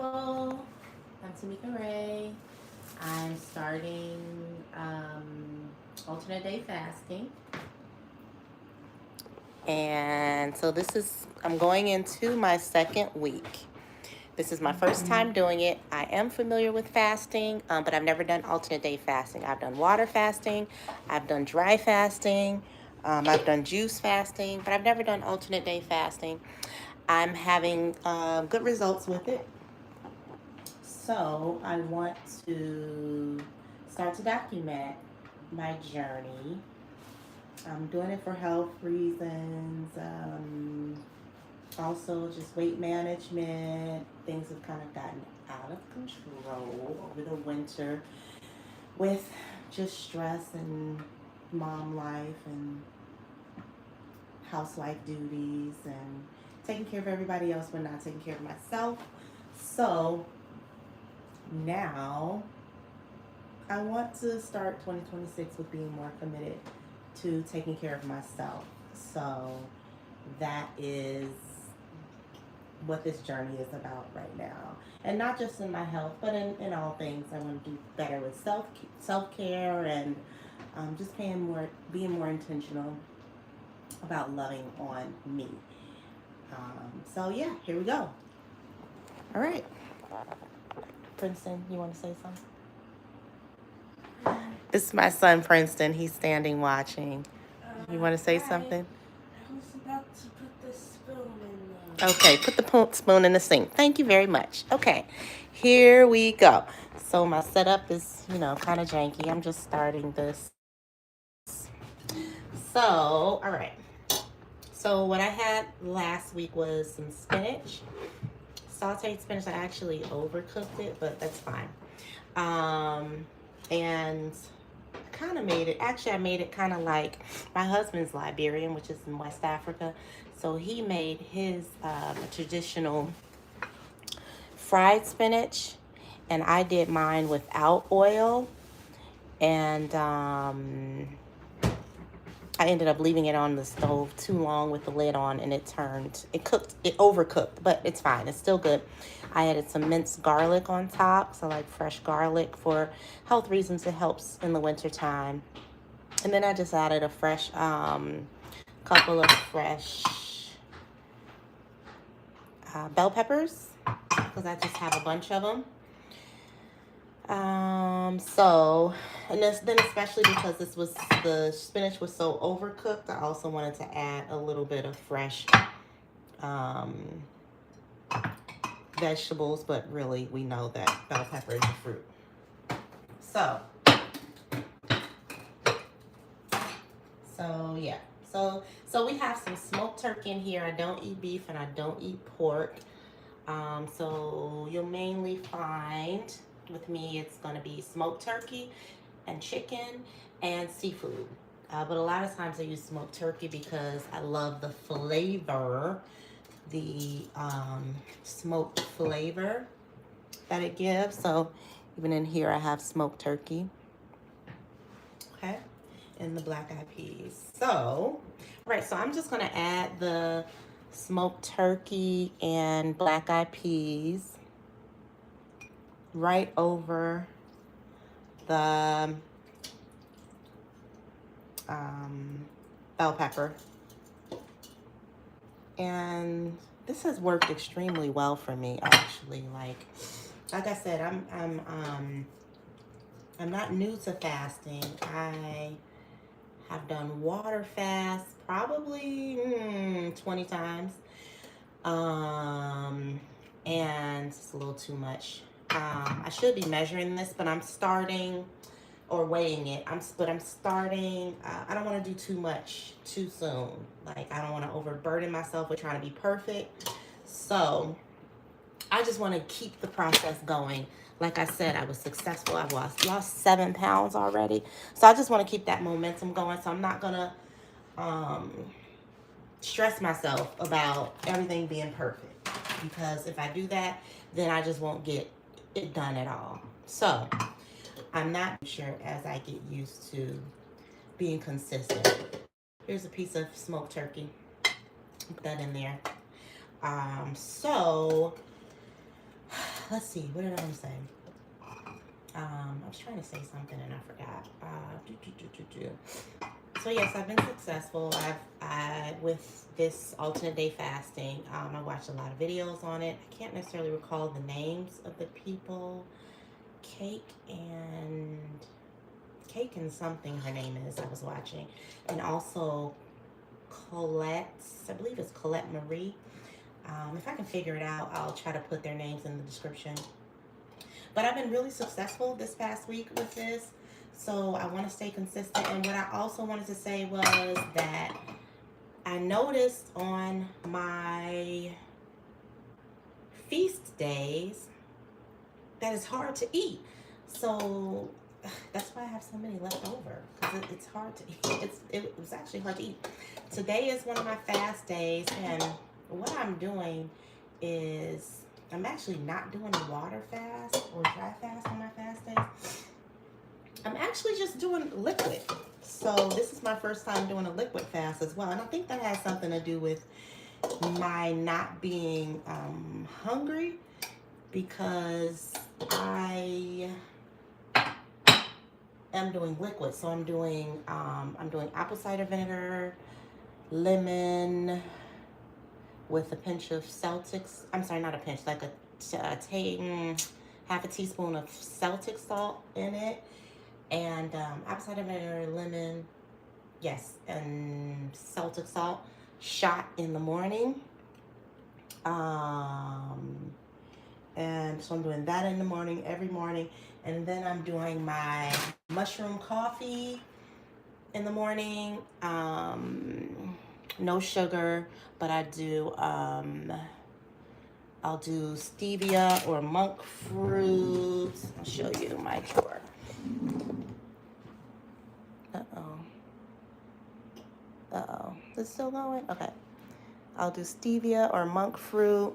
people. I'm Tamika Ray. I'm starting alternate day fasting. And so I'm going into my second week. This is my first time doing it. I am familiar with fasting, but I've never done alternate day fasting. I've done water fasting, I've done dry fasting, I've done juice fasting, but I've never done alternate day fasting. I'm having good results with it. So I want to start to document my journey. I'm doing it for health reasons, also just weight management. Things have kind of gotten out of control over the winter with just stress and mom life and housewife duties and taking care of everybody else but not taking care of myself. So now I want to start 2026 with being more committed to taking care of myself. So that is what this journey is about right now. And not just in my health, but in all things. I want to do better with self-care and just being more intentional about loving on me. So yeah, here we go. All right. Princeton, you want to say something? This is my son, Princeton. He's standing watching. You want to say something? I was about to put the spoon in the... Okay, put the spoon in the sink. Thank you very much. Okay, here we go. So my setup is, kind of janky. I'm just starting this. So, all right. So what I had last week was some spinach. Sauteed spinach. I actually overcooked it, but that's fine. And I kind of made it. Actually, I made it kind of like my husband's Liberian, which is in West Africa. So he made his traditional fried spinach, and I did mine without oil. And I ended up leaving it on the stove too long with the lid on, and it overcooked, but it's fine. It's still good. I added some minced garlic on top, so like fresh garlic for health reasons. It helps in the wintertime. And then I just added a couple of fresh bell peppers, because I just have a bunch of them. Then especially because the spinach was so overcooked, I also wanted to add a little bit of fresh vegetables, but really we know that bell pepper is a fruit. So yeah. So we have some smoked turkey in here. I don't eat beef and I don't eat pork. So you'll mainly find with me it's going to be smoked turkey and chicken and seafood. But a lot of times I use smoked turkey because I love the flavor, the smoked flavor that it gives. So even in here I have smoked turkey. Okay. And the black eyed peas. So I'm just going to add the smoked turkey and black eyed peas right over the bell pepper. And this has worked extremely well for me, actually. Like I said, I'm not new to fasting. I have done water fast probably 20 times. And it's a little too much. I should be measuring this, but I'm starting or weighing it. I'm starting. I don't want to do too much too soon. Like I don't want to overburden myself with trying to be perfect. So I just want to keep the process going. Like I said, I was successful. I've lost 7 pounds already. So I just want to keep that momentum going. So I'm not gonna stress myself about everything being perfect, because if I do that, then I just won't get it done at all. So I'm not sure as I get used to being consistent. Here's a piece of smoked turkey. Put that in there. So let's see, what did I want to say? I was trying to say something and I forgot. So yes, I've been successful. I with this alternate day fasting. I watched a lot of videos on it. I can't necessarily recall the names of the people. Cake and something her name is. I was watching, and also Colette. I believe it's Colette Marie. If I can figure it out, I'll try to put their names in the description. But I've been really successful this past week with this. So I want to stay consistent. And what I also wanted to say was that I noticed on my feast days that it's hard to eat. So that's why I have so many left over, because it's hard to eat. It was actually hard to eat. Today is one of my fast days, and what I'm doing is I'm actually not doing a water fast or dry fast on my fast days. I'm actually just doing liquid. So this is my first time doing a liquid fast as well, and I think that has something to do with my not being hungry, because I am doing liquid. So I'm doing apple cider vinegar, lemon, with a pinch of Celtics. I'm sorry, not a pinch, like half a teaspoon of Celtic salt in it, and apple cider vinegar, lemon, yes, and Celtic salt shot in the morning. And so I'm doing that in the morning, every morning. And then I'm doing my mushroom coffee in the morning. No sugar, but I'll do stevia or monk fruit. I'll show you my drawer. Is it still going? Okay. I'll do stevia or monk fruit.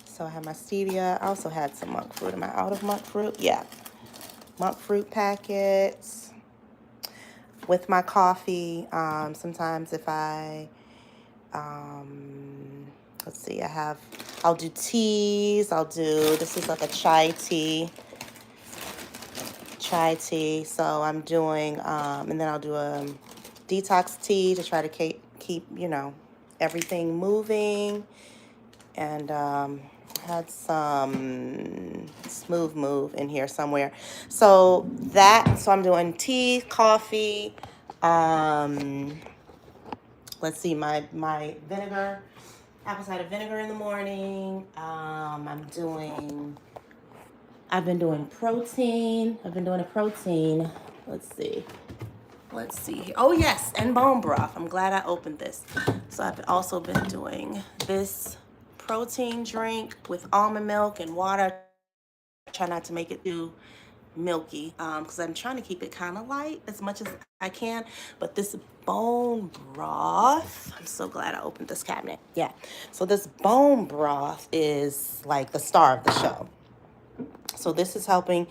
So I have my stevia. I also had some monk fruit. Am I out of monk fruit? Yeah. Monk fruit packets with my coffee. Sometimes if I, let's see, I'll do teas. This is like a chai tea. So I'm doing, and then I'll do a detox tea to try to keep everything moving. And had some Smooth Move in here somewhere. So I'm doing tea, coffee, let's see, my vinegar, apple cider vinegar in the morning. I've been doing protein. I've been doing a protein. Let's see. Oh yes, and bone broth. I'm glad I opened this. So I've also been doing this protein drink with almond milk and water. Try not to make it too milky, because I'm trying to keep it kind of light as much as I can. But this bone broth, I'm so glad I opened this cabinet. Yeah. So this bone broth is like the star of the show. So this is helping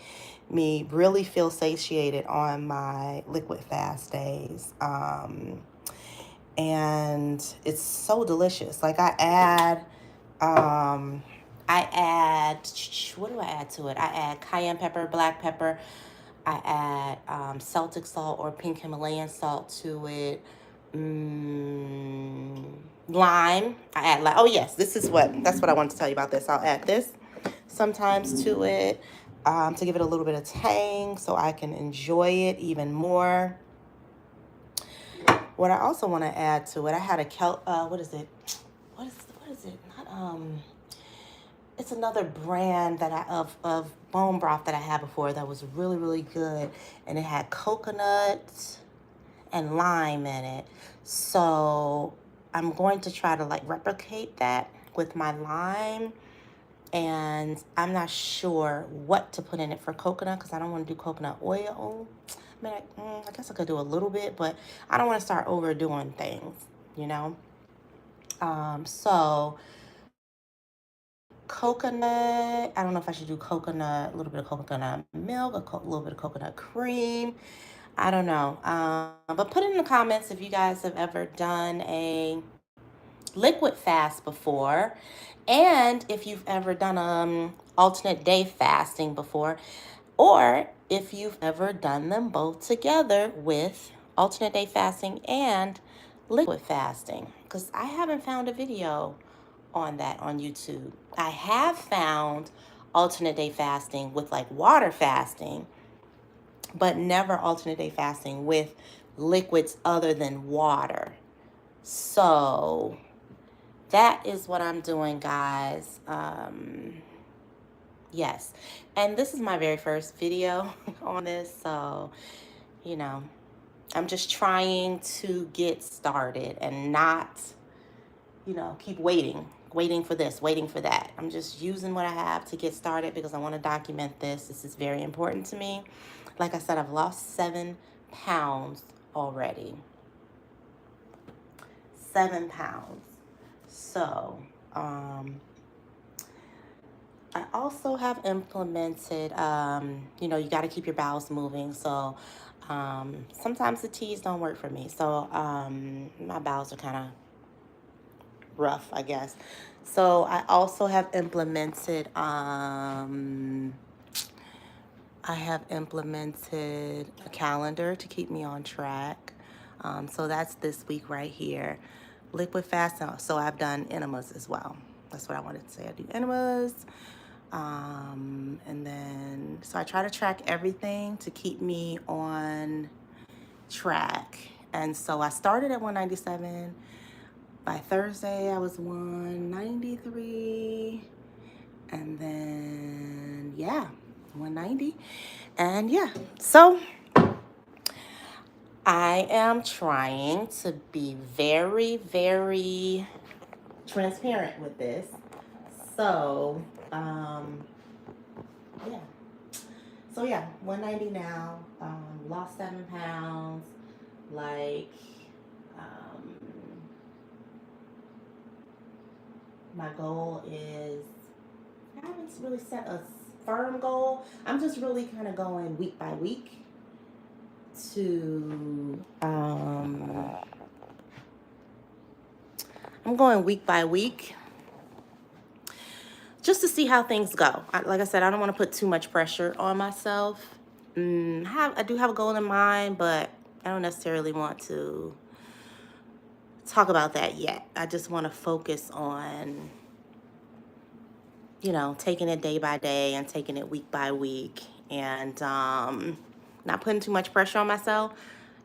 me really feel satiated on my liquid fast days. And it's so delicious. Like I add, what do I add to it? I add cayenne pepper, black pepper. I add Celtic salt or pink Himalayan salt to it. Lime. I add oh yes, that's what I wanted to tell you about this. I'll add this sometimes to it, to give it a little bit of tang so I can enjoy it even more. What I also want to add to it, I had what is it? What is it? Not it's another brand that of bone broth that I had before that was really, really good, and it had coconut and lime in it. So I'm going to try to replicate that with my lime, and I'm not sure what to put in it for coconut because I don't want to do coconut oil. I mean, I guess I could do a little bit, but I don't want to start overdoing things, So coconut, I don't know if I should do coconut, a little bit of coconut milk, a little bit of coconut cream. I don't know. But put it in the comments if you guys have ever done a liquid fast before, and if you've ever done alternate day fasting before, or if you've ever done them both together with alternate day fasting and liquid fasting, because I haven't found a video on that on YouTube. I have found alternate day fasting with like water fasting, but never alternate day fasting with liquids other than water. So that is what I'm doing, guys. Yes. And this is my very first video on this. So, you know, I'm just trying to get started and not, keep waiting for this, waiting for that. I'm just using what I have to get started because I want to document this. This is very important to me. Like I said, I've lost 7 pounds already. 7 pounds. So, I also have implemented, you got to keep your bowels moving. So, sometimes the teas don't work for me. So, my bowels are kind of rough, I guess. So, I also have implemented, a calendar to keep me on track. So that's this week right here. Liquid fast. So I've done enemas as well. That's what I wanted to say. I do enemas. And then, so I try to track everything to keep me on track. And so I started at 197. By Thursday, I was 193. And then, 190. And so I am trying to be very, very transparent with this. So, yeah. So, 190 now. Lost 7 pounds. Like, my goal is, I haven't really set a firm goal. I'm just really kind of going week by week to, I'm going week by week just to see how things go. Like I said, I don't want to put too much pressure on myself. I do have a goal in mind, but I don't necessarily want to talk about that yet. I just want to focus on, taking it day by day and taking it week by week, and not putting too much pressure on myself,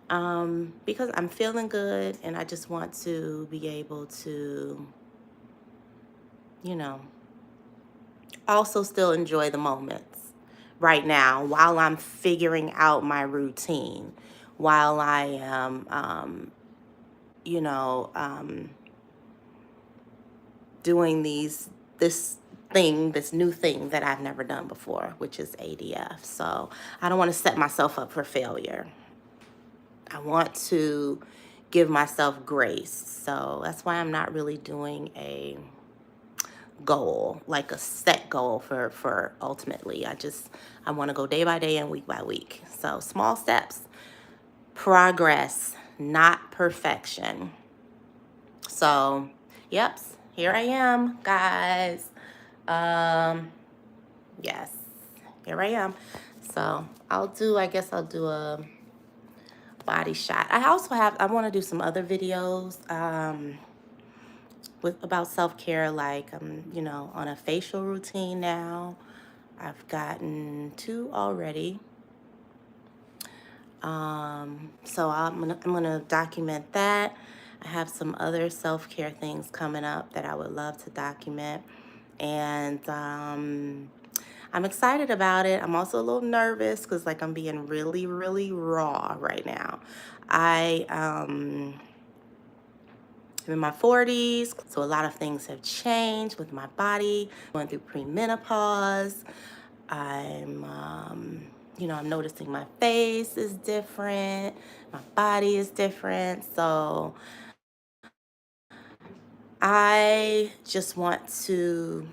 because I'm feeling good and I just want to be able to, also still enjoy the moments right now while I'm figuring out my routine, while I am, doing this new thing that I've never done before, which is ADF. So I don't want to set myself up for failure. I want to give myself grace. So that's why I'm not really doing a goal, like a set goal for ultimately. I want to go day by day and week by week. So small steps, progress, not perfection. So, yep, here I am, guys. Yes, here I am. So I'll do a body shot. I want to do some other videos, about self-care, like on a facial routine now. I've gotten 2 already. So I'm gonna document that. I have some other self-care things coming up that I would love to document, and I'm excited about it. I'm also a little nervous because I'm being really, really raw right now. I'm in my 40s, so a lot of things have changed with my body, going through premenopause. I'm noticing my face is different, my body is different. So I just want to,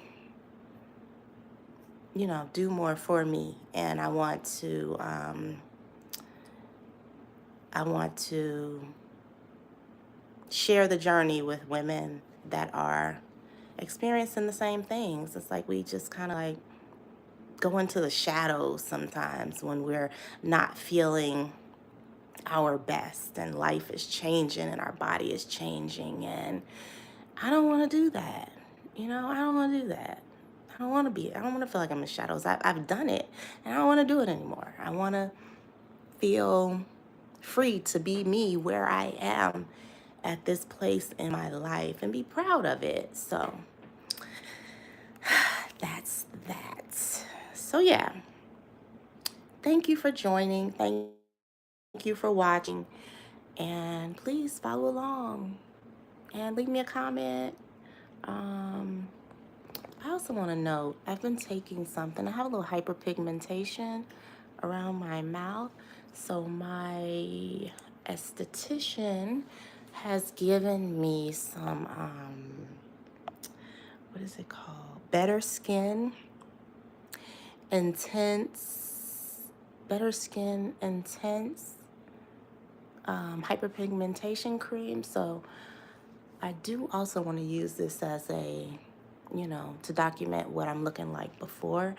do more for me, and I want to share the journey with women that are experiencing the same things. It's like we just kind of like go into the shadows sometimes when we're not feeling our best and life is changing and our body is changing. And I don't want to do that. I don't want to do that. I don't want to feel like I'm in shadows. I've done it and I don't want to do it anymore. I want to feel free to be me where I am at this place in my life and be proud of it. So that's that. So yeah, thank you for joining. Thank you for watching. And please follow along and leave me a comment. I also want to note, I've been taking something. I have a little hyperpigmentation around my mouth. So my esthetician has given me some, what is it called? Better Skin Intense hyperpigmentation cream. So I do also want to use this as a, to document what I'm looking like before.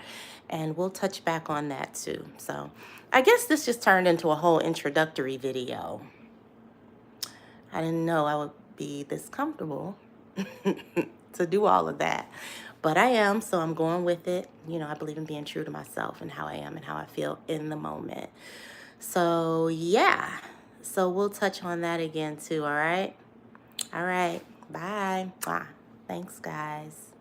And we'll touch back on that too. So I guess this just turned into a whole introductory video. I didn't know I would be this comfortable to do all of that. But I am, so I'm going with it. I believe in being true to myself and how I am and how I feel in the moment. So yeah. So we'll touch on that again too, all right? All right. Bye. Thanks, guys.